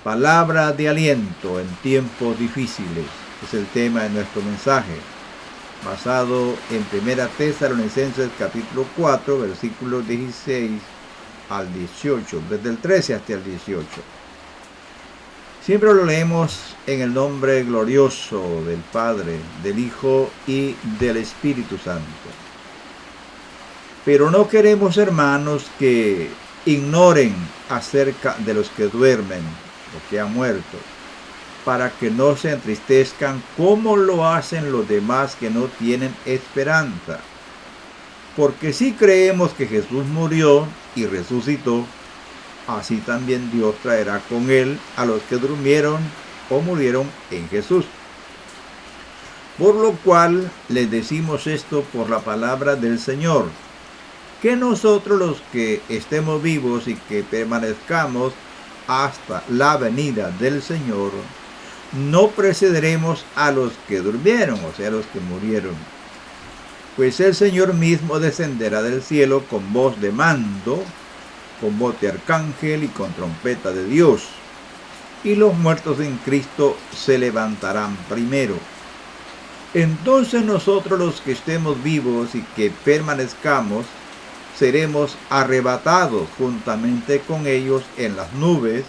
Palabra de aliento en tiempos difíciles es el tema de nuestro mensaje, basado en 1 Tesalonicenses capítulo 4, versículos 16 al 18, desde el 13 hasta el 18. Siempre lo leemos en el nombre glorioso del Padre, del Hijo y del Espíritu Santo. Pero no queremos, hermanos, que ignoren acerca de los que duermen, los que han muerto, para que no se entristezcan como lo hacen los demás que no tienen esperanza. Porque si creemos que Jesús murió y resucitó, así también Dios traerá con él a los que durmieron o murieron en Jesús. Por lo cual les decimos esto por la palabra del Señor, que nosotros los que estemos vivos y que permanezcamos hasta la venida del Señor, no precederemos a los que durmieron, o sea, a los que murieron. Pues el Señor mismo descenderá del cielo con voz de mando, con voz de arcángel y con trompeta de Dios. Y los muertos en Cristo se levantarán primero. Entonces nosotros los que estemos vivos y que permanezcamos, seremos arrebatados juntamente con ellos en las nubes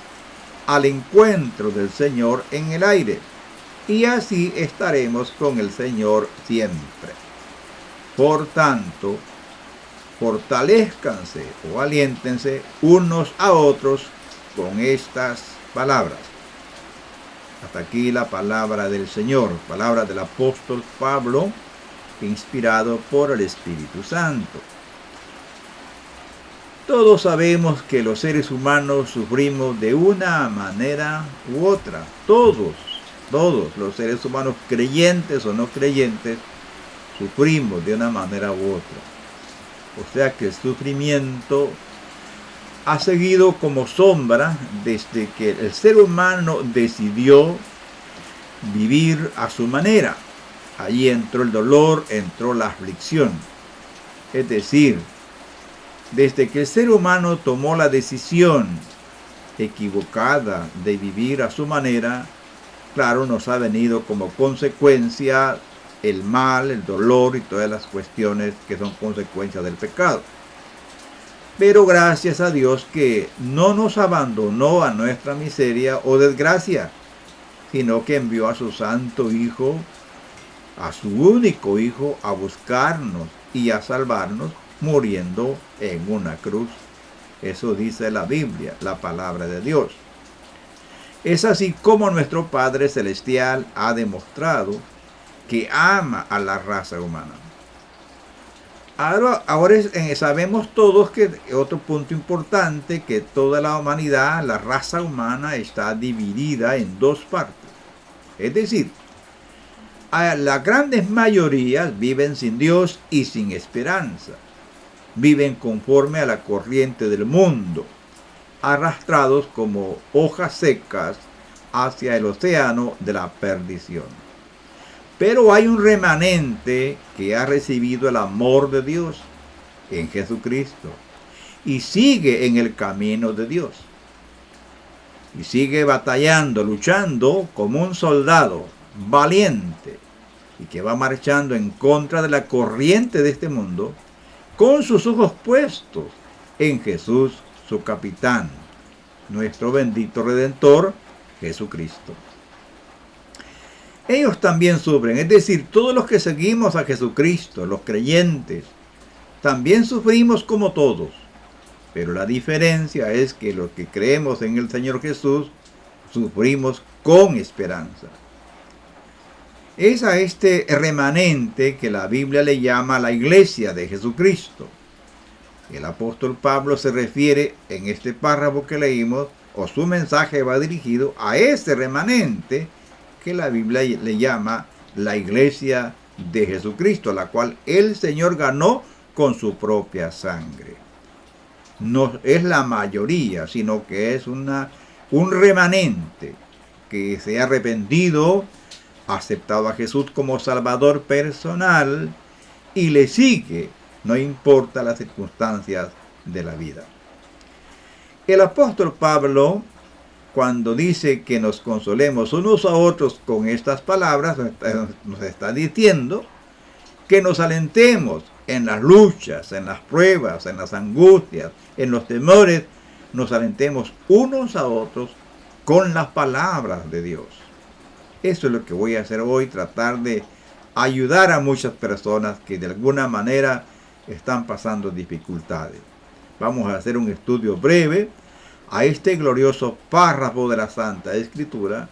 al encuentro del Señor en el aire, y así estaremos con el Señor siempre. Por tanto, fortalézcanse o aliéntense unos a otros con estas palabras. Hasta aquí la palabra del Señor, palabra del apóstol Pablo, inspirado por el Espíritu Santo. Todos sabemos que los seres humanos sufrimos de una manera u otra. Todos los seres humanos, creyentes o no creyentes, sufrimos de una manera u otra. O sea que el sufrimiento ha seguido como sombra desde que el ser humano decidió vivir a su manera. Allí entró el dolor, entró la aflicción. Es decir, desde que el ser humano tomó la decisión equivocada de vivir a su manera, claro, nos ha venido como consecuencia el mal, el dolor y todas las cuestiones que son consecuencias del pecado. Pero gracias a Dios que no nos abandonó a nuestra miseria o desgracia, sino que envió a su santo Hijo, a su único Hijo, a buscarnos y a salvarnos, muriendo en una cruz. Eso dice la Biblia, la palabra de Dios. Es así como nuestro Padre Celestial ha demostrado que ama a la raza humana. Ahora sabemos todos que otro punto importante, que toda la humanidad, la raza humana, está dividida en dos partes. Es decir, las grandes mayorías viven sin Dios y sin esperanza. Viven conforme a la corriente del mundo, arrastrados como hojas secas hacia el océano de la perdición. Pero hay un remanente que ha recibido el amor de Dios en Jesucristo y sigue en el camino de Dios. Y sigue batallando, luchando como un soldado valiente y que va marchando en contra de la corriente de este mundo, con sus ojos puestos en Jesús, su capitán, nuestro bendito Redentor, Jesucristo. Ellos también sufren, es decir, todos los que seguimos a Jesucristo, los creyentes, también sufrimos como todos. Pero la diferencia es que los que creemos en el Señor Jesús, sufrimos con esperanza. Es a este remanente que la Biblia le llama la iglesia de Jesucristo. El apóstol Pablo se refiere en este párrafo que leímos, o su mensaje va dirigido a ese remanente que la Biblia le llama la iglesia de Jesucristo, la cual el Señor ganó con su propia sangre. No es la mayoría, sino que es un remanente que se ha arrepentido, aceptado a Jesús como Salvador personal y le sigue, no importa las circunstancias de la vida. El apóstol Pablo, cuando dice que nos consolemos unos a otros con estas palabras, nos está diciendo que nos alentemos en las luchas, en las pruebas, en las angustias, en los temores, nos alentemos unos a otros con las palabras de Dios. Eso es lo que voy a hacer hoy, tratar de ayudar a muchas personas que de alguna manera están pasando dificultades. Vamos a hacer un estudio breve a este glorioso párrafo de la Santa Escritura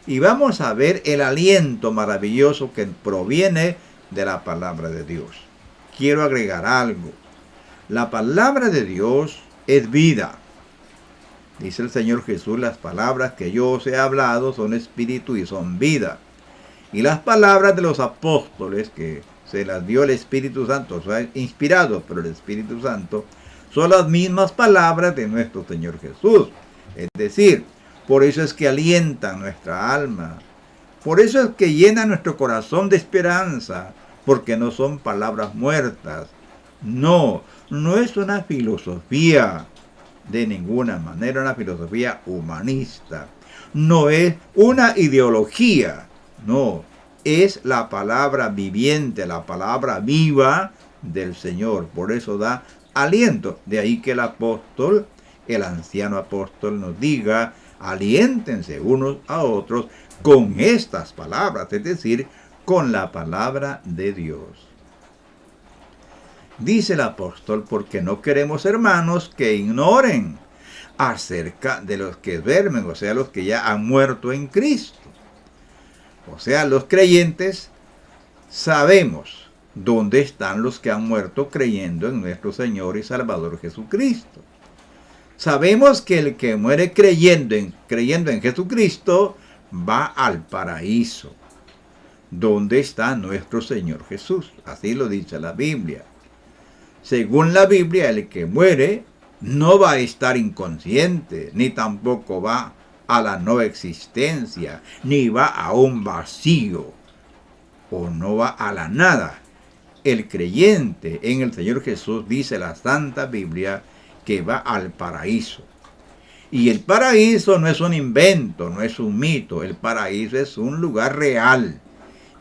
y vamos a ver el aliento maravilloso que proviene de la palabra de Dios. Quiero agregar algo. La palabra de Dios es vida. Dice el Señor Jesús, las palabras que yo os he hablado son espíritu y son vida. Y las palabras de los apóstoles que se las dio el Espíritu Santo, o sea, inspirados por el Espíritu Santo, son las mismas palabras de nuestro Señor Jesús. Es decir, por eso es que alientan nuestra alma. Por eso es que llenan nuestro corazón de esperanza, porque no son palabras muertas. No, no es una filosofía de ninguna manera, una filosofía humanista. No es una ideología, no, es la palabra viviente, la palabra viva del Señor. Por eso da aliento. De ahí que el apóstol, el anciano apóstol nos diga, aliéntense unos a otros con estas palabras, es decir, con la palabra de Dios. Dice el apóstol, porque no queremos, hermanos, que ignoren acerca de los que duermen, o sea, los que ya han muerto en Cristo. O sea, los creyentes sabemos dónde están los que han muerto creyendo en nuestro Señor y Salvador Jesucristo. Sabemos que el que muere creyendo en Jesucristo va al paraíso, donde está nuestro Señor Jesús. Así lo dice la Biblia. Según la Biblia, el que muere no va a estar inconsciente, ni tampoco va a la no existencia, ni va a un vacío, o no va a la nada. El creyente en el Señor Jesús, dice la Santa Biblia, que va al paraíso. Y el paraíso no es un invento, no es un mito. El paraíso es un lugar real.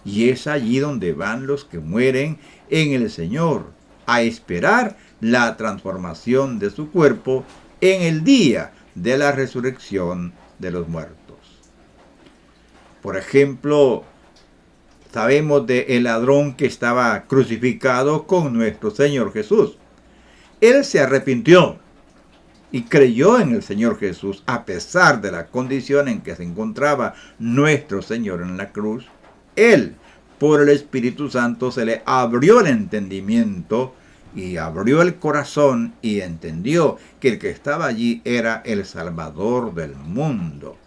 Y es allí donde van los que mueren en el Señor, a esperar la transformación de su cuerpo en el día de la resurrección de los muertos. Por ejemplo, sabemos del ladrón que estaba crucificado con nuestro Señor Jesús. Él se arrepintió y creyó en el Señor Jesús a pesar de la condición en que se encontraba nuestro Señor en la cruz. Él, por el Espíritu Santo, se le abrió el entendimiento y abrió el corazón y entendió que el que estaba allí era el Salvador del mundo.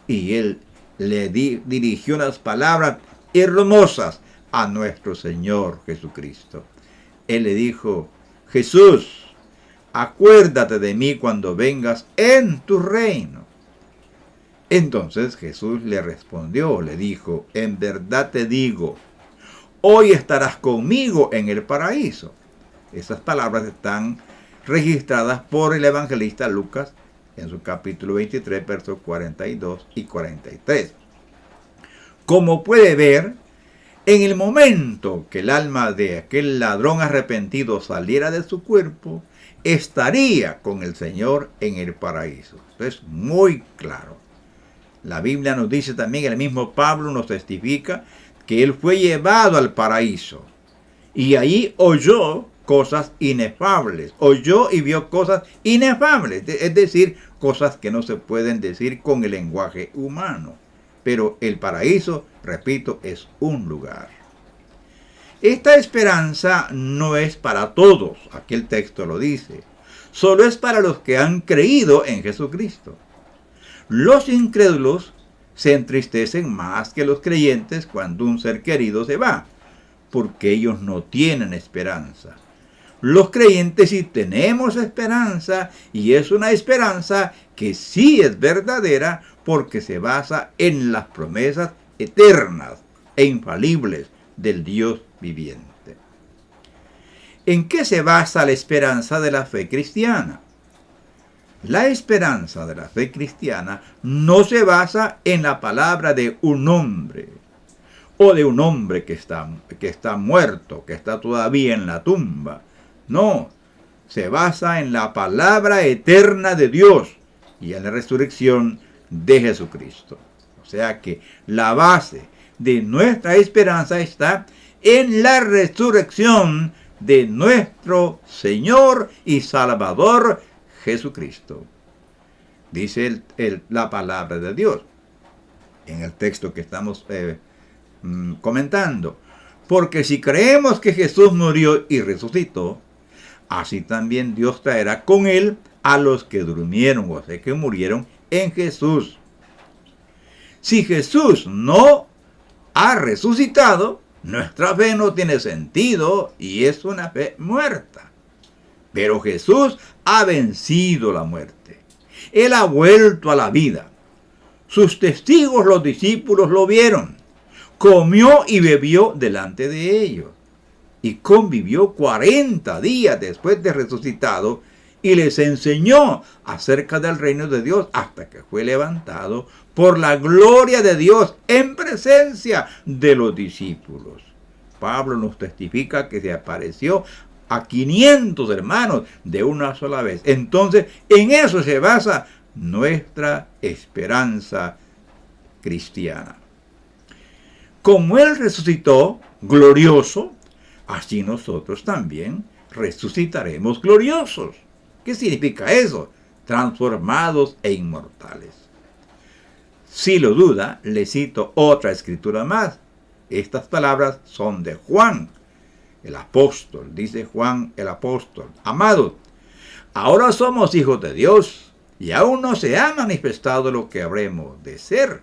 Y él le dirigió unas palabras hermosas a nuestro Señor Jesucristo. Él le dijo: Jesús, acuérdate de mí cuando vengas en tu reino. Entonces Jesús le respondió, le dijo: en verdad te digo, hoy estarás conmigo en el paraíso. Esas palabras están registradas por el evangelista Lucas en su capítulo 23, versos 42 y 43. Como puede ver, en el momento que el alma de aquel ladrón arrepentido saliera de su cuerpo, estaría con el Señor en el paraíso. Esto es muy claro. La Biblia nos dice también, el mismo Pablo nos testifica que él fue llevado al paraíso y allí oyó cosas inefables, oyó y vio cosas inefables, es decir, cosas que no se pueden decir con el lenguaje humano. Pero el paraíso, repito, es un lugar. Esta esperanza no es para todos, aquí el texto lo dice, solo es para los que han creído en Jesucristo. Los incrédulos se entristecen más que los creyentes cuando un ser querido se va, porque ellos no tienen esperanza. Los creyentes sí tenemos esperanza, y es una esperanza que sí es verdadera porque se basa en las promesas eternas e infalibles del Dios viviente. ¿En qué se basa la esperanza de la fe cristiana? La esperanza de la fe cristiana no se basa en la palabra de un hombre o de un hombre que está muerto, que está todavía en la tumba. No, se basa en la palabra eterna de Dios y en la resurrección de Jesucristo. O sea que la base de nuestra esperanza está en la resurrección de nuestro Señor y Salvador Jesucristo. Dice la palabra de Dios en el texto que estamos comentando. Porque si creemos que Jesús murió y resucitó, así también Dios traerá con él a los que durmieron, o sea, que murieron en Jesús. Si Jesús no ha resucitado, nuestra fe no tiene sentido y es una fe muerta. Pero Jesús ha vencido la muerte. Él ha vuelto a la vida. Sus testigos, los discípulos, lo vieron. Comió y bebió delante de ellos. Y convivió 40 días después de resucitado y les enseñó acerca del reino de Dios hasta que fue levantado por la gloria de Dios en presencia de los discípulos. Pablo nos testifica que se apareció a 500 hermanos de una sola vez. Entonces, en eso se basa nuestra esperanza cristiana. Como Él resucitó glorioso, así nosotros también resucitaremos gloriosos. ¿Qué significa eso? Transformados e inmortales. Si lo duda, le cito otra escritura más. Estas palabras son de Juan, el apóstol. Dice Juan el apóstol: amados, ahora somos hijos de Dios y aún no se ha manifestado lo que habremos de ser.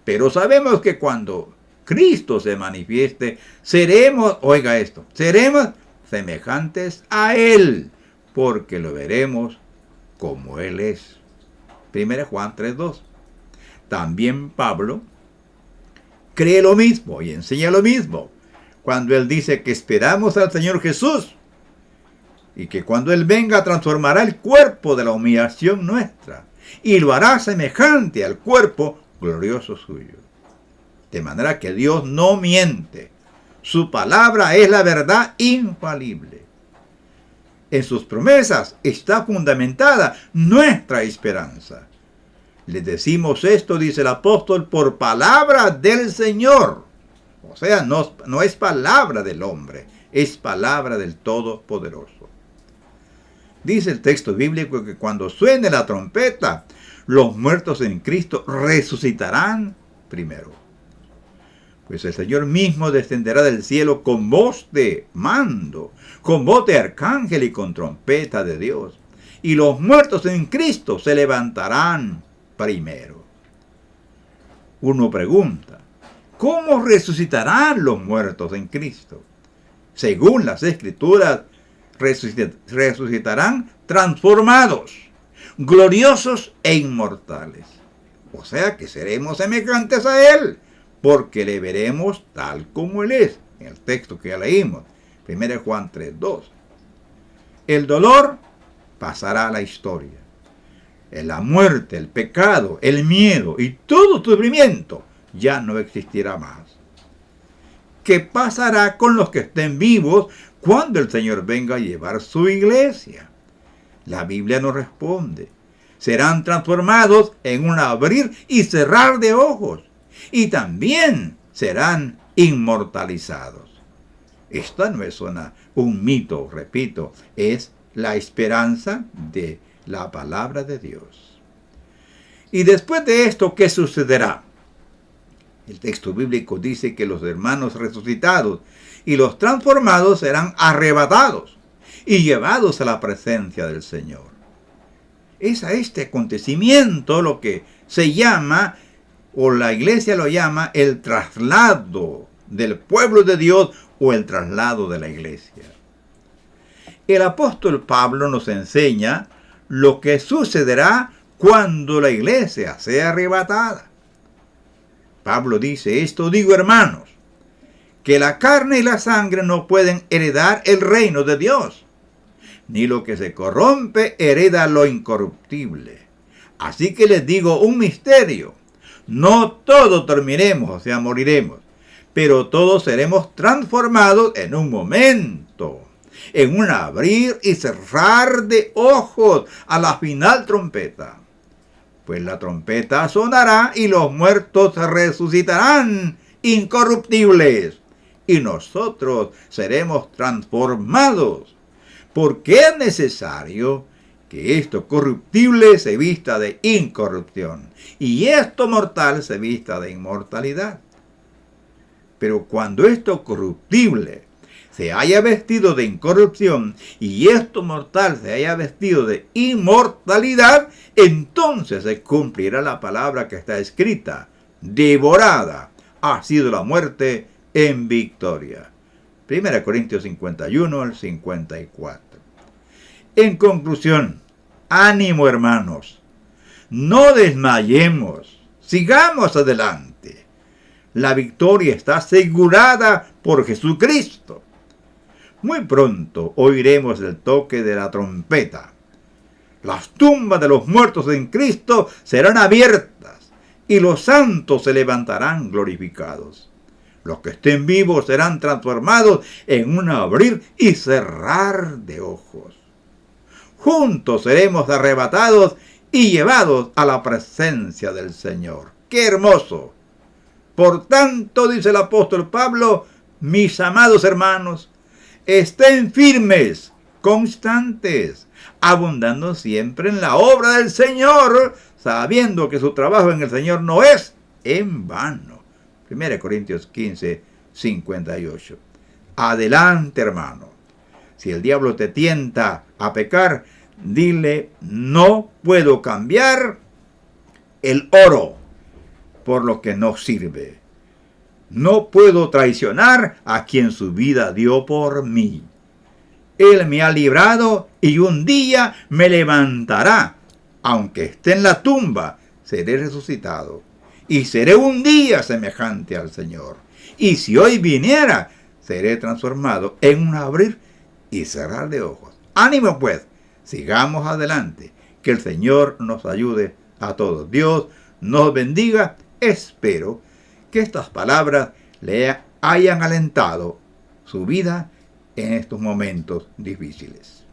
Pero sabemos que cuando Cristo se manifieste, seremos, oiga esto, seremos semejantes a Él, porque lo veremos como Él es. 1 Juan 3:2. También Pablo cree lo mismo y enseña lo mismo cuando él dice que esperamos al Señor Jesús y que cuando Él venga transformará el cuerpo de la humillación nuestra y lo hará semejante al cuerpo glorioso suyo. De manera que Dios no miente. Su palabra es la verdad infalible. En sus promesas está fundamentada nuestra esperanza. Les decimos esto, dice el apóstol, por palabra del Señor. O sea, no es palabra del hombre, es palabra del Todopoderoso. Dice el texto bíblico que cuando suene la trompeta, los muertos en Cristo resucitarán primero. Pues el Señor mismo descenderá del cielo con voz de mando, con voz de arcángel y con trompeta de Dios. Y los muertos en Cristo se levantarán primero. Uno pregunta, ¿cómo resucitarán los muertos en Cristo? Según las Escrituras, resucitarán transformados, gloriosos e inmortales. O sea que seremos semejantes a Él, porque le veremos tal como Él es, en el texto que ya leímos, 1 Juan 3:2. El dolor pasará a la historia. La muerte, el pecado, el miedo y todo sufrimiento ya no existirá más. ¿Qué pasará con los que estén vivos cuando el Señor venga a llevar su iglesia? La Biblia nos responde: serán transformados en un abrir y cerrar de ojos, y también serán inmortalizados. Esta no es un mito, repito, es la esperanza de la palabra de Dios. Y después de esto, ¿qué sucederá? El texto bíblico dice que los hermanos resucitados y los transformados serán arrebatados y llevados a la presencia del Señor. Es a este acontecimiento lo que se llama, o la iglesia lo llama, el traslado del pueblo de Dios o el traslado de la iglesia. El apóstol Pablo nos enseña lo que sucederá cuando la iglesia sea arrebatada. Pablo dice: esto digo, hermanos, que la carne y la sangre no pueden heredar el reino de Dios, ni lo que se corrompe hereda lo incorruptible. Así que les digo un misterio. No todos dormiremos, o sea, moriremos, pero todos seremos transformados en un momento, en un abrir y cerrar de ojos a la final trompeta. Pues la trompeta sonará y los muertos resucitarán incorruptibles, y nosotros seremos transformados, porque es necesario que esto corruptible se vista de incorrupción y esto mortal se vista de inmortalidad. Pero cuando esto corruptible se haya vestido de incorrupción y esto mortal se haya vestido de inmortalidad, entonces se cumplirá la palabra que está escrita: devorada ha sido la muerte en victoria. 1 Corintios 51 al 54. En conclusión, ánimo, hermanos, no desmayemos, sigamos adelante. La victoria está asegurada por Jesucristo. Muy pronto oiremos el toque de la trompeta. Las tumbas de los muertos en Cristo serán abiertas y los santos se levantarán glorificados. Los que estén vivos serán transformados en un abrir y cerrar de ojos. Juntos seremos arrebatados y llevados a la presencia del Señor. ¡Qué hermoso! Por tanto, dice el apóstol Pablo, mis amados hermanos, estén firmes, constantes, abundando siempre en la obra del Señor, sabiendo que su trabajo en el Señor no es en vano. 1 Corintios 15, 58. Adelante, hermano. Si el diablo te tienta a pecar, dile: no puedo cambiar el oro por lo que no sirve. No puedo traicionar a quien su vida dio por mí. Él me ha librado y un día me levantará. Aunque esté en la tumba, seré resucitado. Y seré un día semejante al Señor. Y si hoy viniera, seré transformado en un abrir y cerrar de ojos. Ánimo pues, sigamos adelante. Que el Señor nos ayude a todos. Dios nos bendiga. Espero que estas palabras le hayan alentado su vida en estos momentos difíciles.